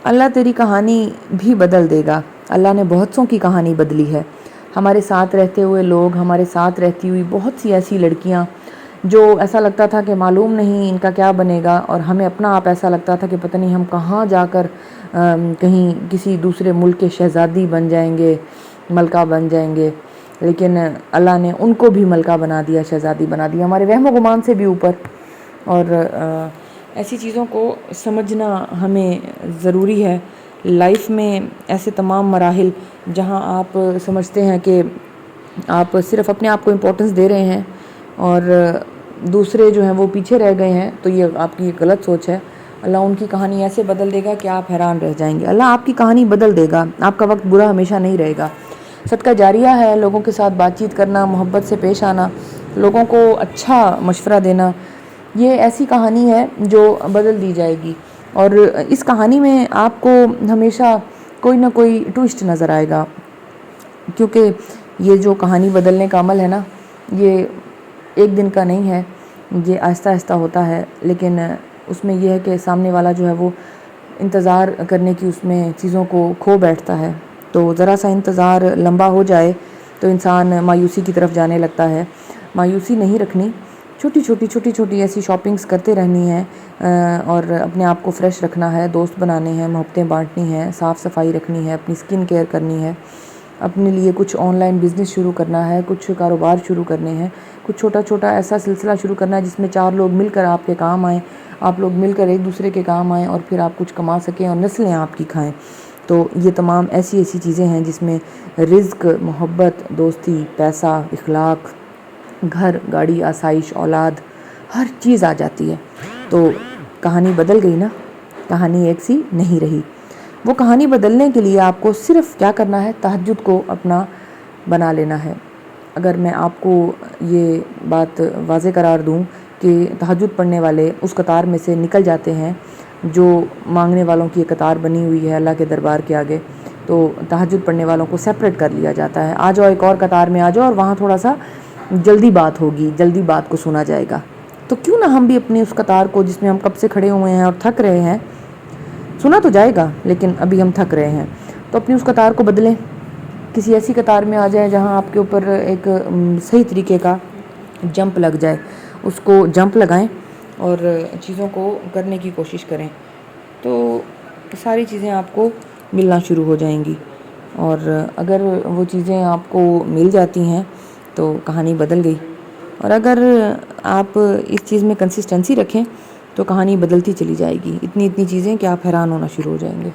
اللہ تیری کہانی بھی بدل دے گا۔ اللہ نے بہت سوں کی کہانی بدلی ہے۔ ہمارے ساتھ رہتے ہوئے لوگ، ہمارے ساتھ رہتی ہوئی بہت سی ایسی لڑکیاں جو ایسا لگتا تھا کہ معلوم نہیں ان کا کیا بنے گا، اور ہمیں اپنا آپ ایسا لگتا تھا کہ پتہ نہیں ہم کہاں جا کر کہیں کسی دوسرے ملک کے شہزادی بن جائیں گے، ملکہ بن جائیں گے، لیکن اللہ نے ان کو بھی ملکہ بنا دیا، شہزادی بنا دیا، ہمارے وہم و گمان سے بھی اوپر۔ اور ایسی چیزوں کو سمجھنا ہمیں ضروری ہے لائف میں۔ ایسے تمام مراحل جہاں آپ سمجھتے ہیں کہ آپ صرف اپنے آپ کو امپورٹنس دے رہے ہیں اور دوسرے جو ہیں وہ پیچھے رہ گئے ہیں، تو یہ آپ کی غلط سوچ ہے۔ اللہ ان کی کہانی ایسے بدل دے گا کہ آپ حیران رہ جائیں گے۔ اللہ آپ کی کہانی بدل دے گا، آپ کا وقت برا ہمیشہ نہیں رہے گا۔ صدقہ جاریہ ہے لوگوں کے ساتھ بات چیت کرنا، محبت سے پیش آنا، لوگوں کو اچھا مشورہ دینا، یہ ایسی کہانی ہے جو بدل دی جائے گی۔ اور اس کہانی میں آپ کو ہمیشہ کوئی نہ کوئی ٹوسٹ نظر آئے گا، کیونکہ یہ جو کہانی بدلنے کا عمل ہے نا، یہ ایک دن کا نہیں ہے، یہ آہستہ آہستہ ہوتا ہے، لیکن اس میں یہ ہے کہ سامنے والا جو ہے وہ انتظار کرنے کی اس میں چیزوں کو کھو بیٹھتا ہے، تو ذرا سا انتظار لمبا ہو جائے تو انسان مایوسی کی طرف جانے لگتا ہے۔ مایوسی نہیں رکھنی، چھوٹی چھوٹی ایسی شاپنگز کرتے رہنی ہے، اور اپنے آپ کو فریش رکھنا ہے، دوست بنانے ہیں، محبتیں بانٹنی ہیں، صاف صفائی رکھنی ہے، اپنی سکن کیئر کرنی ہے، اپنے لیے کچھ آن لائن بزنس شروع کرنا ہے، کچھ کاروبار شروع کرنے ہیں، کچھ چھوٹا چھوٹا ایسا سلسلہ شروع کرنا ہے جس میں 4 لوگ مل کر آپ کے کام آئیں، آپ لوگ مل کر ایک دوسرے کے کام آئیں، اور پھر آپ کچھ کما سکیں اور نسلیں آپ کی کھائیں۔ تو یہ تمام ایسی چیزیں ہیں جس میں رزق، محبت، دوستی، پیسہ، اخلاق، گھر، گاڑی، آسائش، اولاد، ہر چیز آ جاتی ہے۔ تو کہانی بدل گئی نا، کہانی ایک سی نہیں رہی۔ وہ کہانی بدلنے کے لیے آپ کو صرف کیا کرنا ہے، تہجد کو اپنا بنا لینا ہے۔ اگر میں آپ کو یہ بات واضح قرار دوں کہ تہجد پڑھنے والے اس قطار میں سے نکل جاتے ہیں جو مانگنے والوں کی ایک قطار بنی ہوئی ہے اللہ کے دربار کے آگے، تو تہجد پڑھنے والوں کو سیپریٹ کر لیا جاتا ہے، آ جاؤ ایک اور قطار میں آ جاؤ، اور وہاں تھوڑا سا جلدی بات ہوگی، جلدی بات کو سنا جائے گا۔ تو کیوں نہ ہم بھی اپنی اس قطار کو جس میں ہم کب سے کھڑے ہوئے ہیں اور تھک رہے ہیں، سنا تو جائے گا لیکن ابھی ہم تھک رہے ہیں، تو اپنی اس قطار کو بدلیں، کسی ایسی قطار میں آ جائیں جہاں آپ کے اوپر ایک صحیح طریقے کا جمپ لگ جائے، اس کو جمپ لگائیں اور چیزوں کو کرنے کی کوشش کریں، تو ساری چیزیں آپ کو ملنا شروع ہو جائیں گی۔ اور اگر وہ چیزیں آپ کو مل جاتی ہیں تو کہانی بدل گئی، اور اگر آپ اس چیز میں کنسسٹنسی رکھیں تو کہانی بدلتی چلی جائے گی، اتنی چیزیں کہ آپ حیران ہونا شروع ہو جائیں گے۔